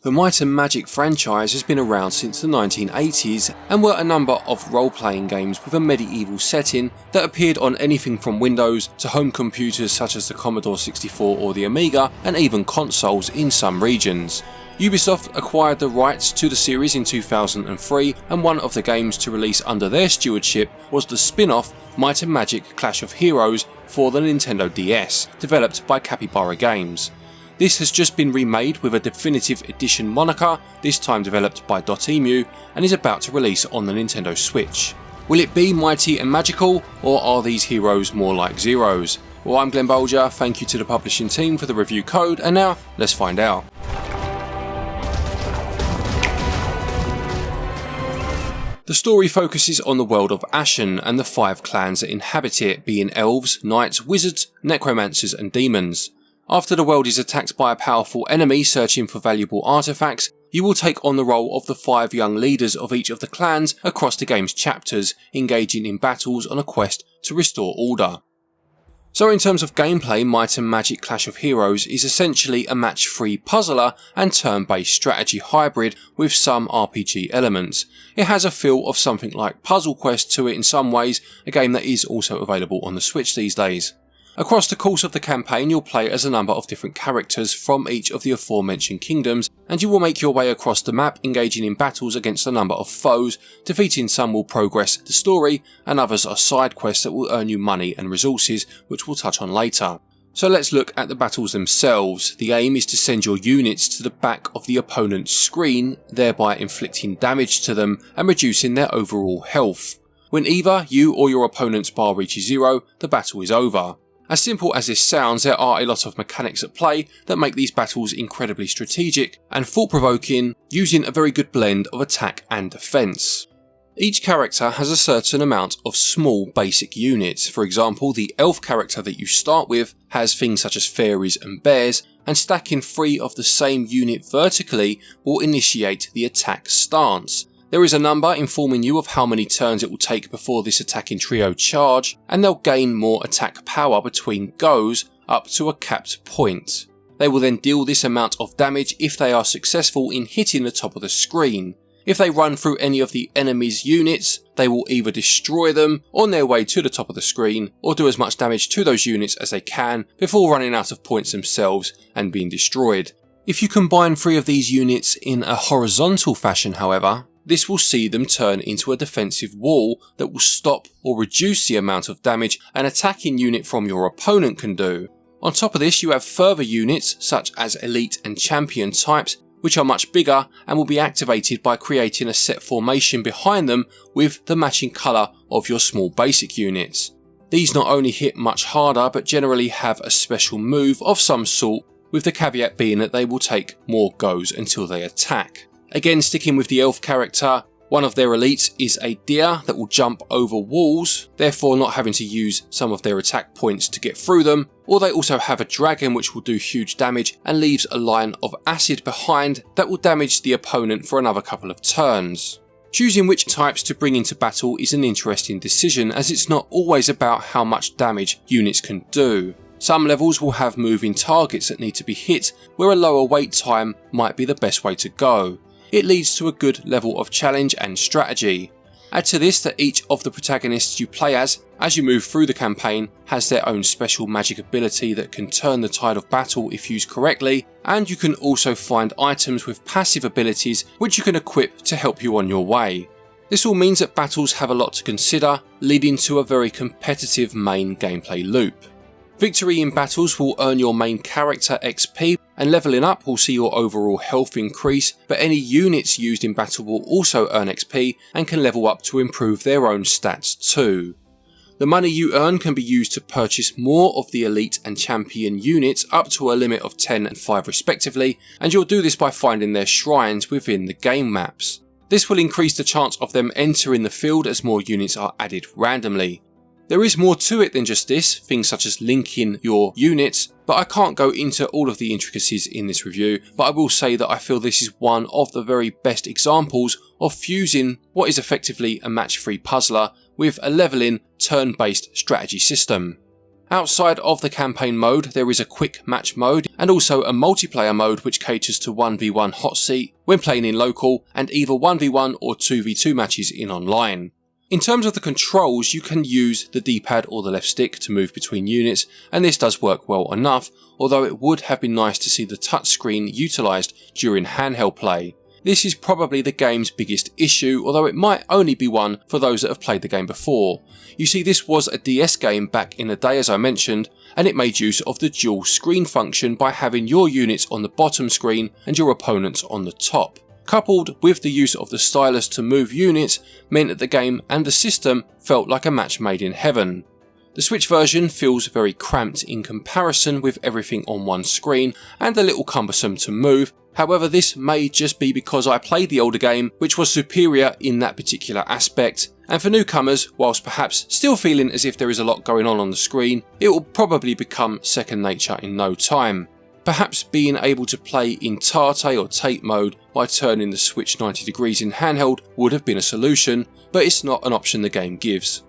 The Might and Magic franchise has been around since the 1980s and were a number of role-playing games with a medieval setting that appeared on anything from Windows to home computers such as the Commodore 64 or the Amiga, and even consoles in some regions. Ubisoft acquired the rights to the series in 2003, and one of the games to release under their stewardship was the spin-off Might and Magic Clash of Heroes for the Nintendo DS, developed by Capybara Games. This has just been remade with a definitive edition moniker, this time developed by Dotemu, and is about to release on the Nintendo Switch. Will it be mighty and magical, or are these heroes more like Zeros? Well, I'm Glen Bolger, thank you to the publishing team for the review code, and now let's find out. The story focuses on the world of Ashen and the 5 clans that inhabit it, being elves, knights, wizards, necromancers and demons. After the world is attacked by a powerful enemy searching for valuable artifacts, you will take on the role of the 5 young leaders of each of the clans across the game's chapters, engaging in battles on a quest to restore order. So in terms of gameplay, Might and Magic Clash of Heroes is essentially a match-free puzzler and turn-based strategy hybrid with some RPG elements. It has a feel of something like Puzzle Quest to it in some ways, a game that is also available on the Switch these days. Across the course of the campaign, you'll play as a number of different characters from each of the aforementioned kingdoms, and you will make your way across the map, engaging in battles against a number of foes. Defeating some will progress the story, and others are side quests that will earn you money and resources, which we'll touch on later. So let's look at the battles themselves. The aim is to send your units to the back of the opponent's screen, thereby inflicting damage to them and reducing their overall health. When either you or your opponent's bar reaches 0, the battle is over. As simple as this sounds, there are a lot of mechanics at play that make these battles incredibly strategic and thought-provoking, using a very good blend of attack and defense. Each character has a certain amount of small basic units. For example, the elf character that you start with has things such as fairies and bears, and stacking 3 of the same unit vertically will initiate the attack stance. There is a number informing you of how many turns it will take before this attacking trio charge, and they'll gain more attack power between goes up to a capped point. They will then deal this amount of damage if they are successful in hitting the top of the screen. If they run through any of the enemy's units, they will either destroy them on their way to the top of the screen, or do as much damage to those units as they can before running out of points themselves and being destroyed. If you combine 3 of these units in a horizontal fashion, however, this will see them turn into a defensive wall that will stop or reduce the amount of damage an attacking unit from your opponent can do. On top of this, you have further units such as elite and champion types, which are much bigger and will be activated by creating a set formation behind them with the matching colour of your small basic units. These not only hit much harder but generally have a special move of some sort, with the caveat being that they will take more goes until they attack. Again, sticking with the elf character, one of their elites is a deer that will jump over walls, therefore not having to use some of their attack points to get through them, or they also have a dragon which will do huge damage and leaves a line of acid behind that will damage the opponent for another couple of turns. Choosing which types to bring into battle is an interesting decision, as it's not always about how much damage units can do. Some levels will have moving targets that need to be hit, where a lower wait time might be the best way to go. It leads to a good level of challenge and strategy. Add to this that each of the protagonists you play as you move through the campaign, has their own special magic ability that can turn the tide of battle if used correctly, and you can also find items with passive abilities which you can equip to help you on your way. This all means that battles have a lot to consider, leading to a very competitive main gameplay loop. Victory in battles will earn your main character XP, and levelling up will see your overall health increase, but any units used in battle will also earn XP and can level up to improve their own stats too. The money you earn can be used to purchase more of the elite and champion units up to a limit of 10 and 5 respectively, and you'll do this by finding their shrines within the game maps. This will increase the chance of them entering the field as more units are added randomly. There is more to it than just this, things such as linking your units, but I can't go into all of the intricacies in this review, but I will say that I feel this is one of the very best examples of fusing what is effectively a match-free puzzler with a leveling, turn-based strategy system. Outside of the campaign mode, there is a quick match mode and also a multiplayer mode which caters to 1v1 hot seat when playing in local and either 1v1 or 2v2 matches in online. In terms of the controls, you can use the D-pad or the left stick to move between units, and this does work well enough, although it would have been nice to see the touchscreen utilised during handheld play. This is probably the game's biggest issue, although it might only be one for those that have played the game before. You see, this was a DS game back in the day, as I mentioned, and it made use of the dual screen function by having your units on the bottom screen and your opponents on the top. Coupled with the use of the stylus to move units meant that the game and the system felt like a match made in heaven. The Switch version feels very cramped in comparison with everything on one screen and a little cumbersome to move. However, this may just be because I played the older game, which was superior in that particular aspect, and for newcomers, whilst perhaps still feeling as if there is a lot going on the screen, it will probably become second nature in no time. Perhaps being able to play in Tate or Tate mode by turning the Switch 90 degrees in handheld would have been a solution, but it's not an option the game gives.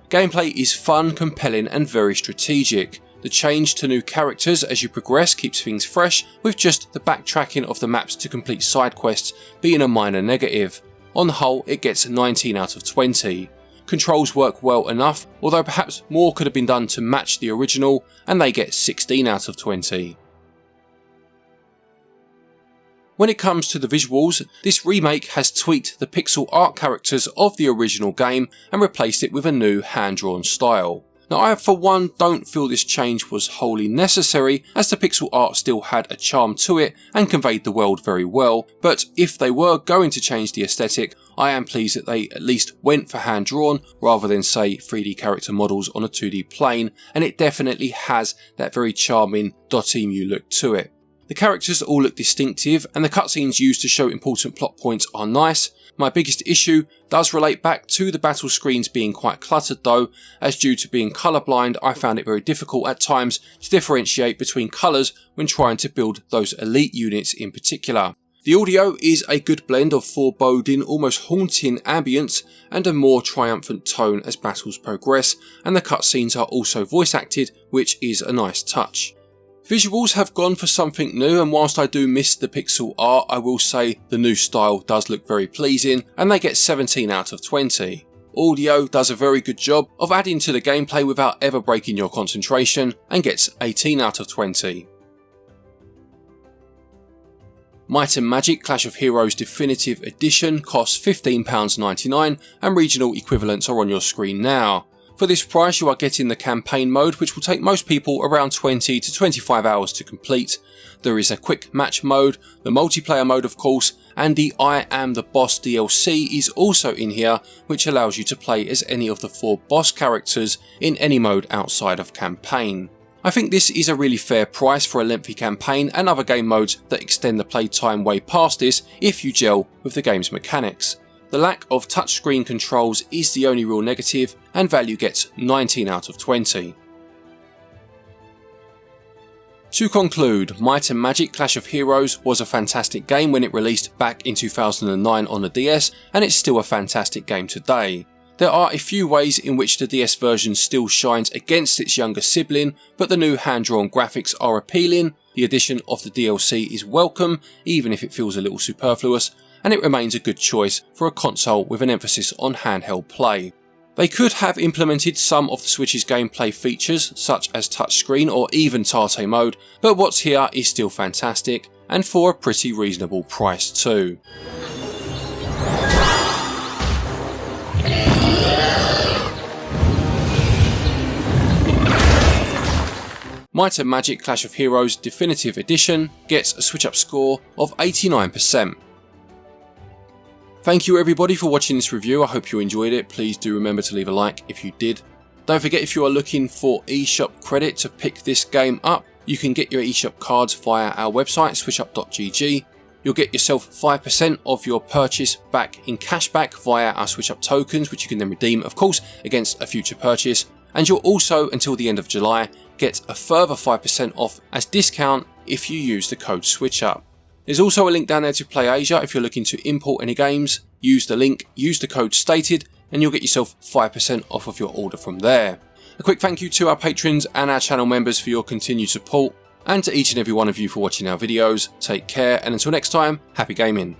Gameplay is fun, compelling and very strategic. The change to new characters as you progress keeps things fresh, with just the backtracking of the maps to complete side quests being a minor negative. On the whole, it gets 19 out of 20. Controls work well enough, although perhaps more could have been done to match the original, and they get 16 out of 20. When it comes to the visuals, this remake has tweaked the pixel art characters of the original game and replaced it with a new hand-drawn style. Now, I for one don't feel this change was wholly necessary, as the pixel art still had a charm to it and conveyed the world very well, but if they were going to change the aesthetic, I am pleased that they at least went for hand-drawn rather than say 3D character models on a 2D plane, and it definitely has that very charming Dotemu look to it. The characters all look distinctive and the cutscenes used to show important plot points are nice. My biggest issue does relate back to the battle screens being quite cluttered though, as due to being colourblind I found it very difficult at times to differentiate between colours when trying to build those elite units in particular. The audio is a good blend of foreboding, almost haunting ambience and a more triumphant tone as battles progress, and the cutscenes are also voice acted, which is a nice touch. Visuals have gone for something new, and whilst I do miss the pixel art, I will say the new style does look very pleasing and they get 17 out of 20. Audio does a very good job of adding to the gameplay without ever breaking your concentration and gets 18 out of 20. Might and Magic Clash of Heroes Definitive Edition costs £15.99 and regional equivalents are on your screen now. For this price you are getting the campaign mode, which will take most people around 20 to 25 hours to complete. There is a quick match mode, the multiplayer mode of course, and the I Am the Boss DLC is also in here, which allows you to play as any of the 4 boss characters in any mode outside of campaign. I think this is a really fair price for a lengthy campaign and other game modes that extend the playtime way past this if you gel with the game's mechanics. The lack of touchscreen controls is the only real negative, and value gets 19 out of 20. To conclude, Might and Magic Clash of Heroes was a fantastic game when it released back in 2009 on the DS, and it's still a fantastic game today. There are a few ways in which the DS version still shines against its younger sibling, but the new hand-drawn graphics are appealing, the addition of the DLC is welcome, even if it feels a little superfluous, and it remains a good choice for a console with an emphasis on handheld play. They could have implemented some of the Switch's gameplay features, such as touchscreen or even Tate mode, but what's here is still fantastic, and for a pretty reasonable price too. Might and Magic Clash of Heroes Definitive Edition gets a SwitchUp score of 89%. Thank you everybody for watching this review, I hope you enjoyed it. Please do remember to leave a like if you did. Don't forget, if you are looking for eShop credit to pick this game up, you can get your eShop cards via our website switchup.gg. You'll get yourself 5% of your purchase back in cashback via our SwitchUp tokens, which you can then redeem of course against a future purchase, and you'll also until the end of July get a further 5% off as discount if you use the code SwitchUp. There's also a link down there to PlayAsia if you're looking to import any games. Use the link, use the code stated, and you'll get yourself 5% off of your order from there. A quick thank you to our patrons and our channel members for your continued support, and to each and every one of you for watching our videos. Take care, and until next time, happy gaming.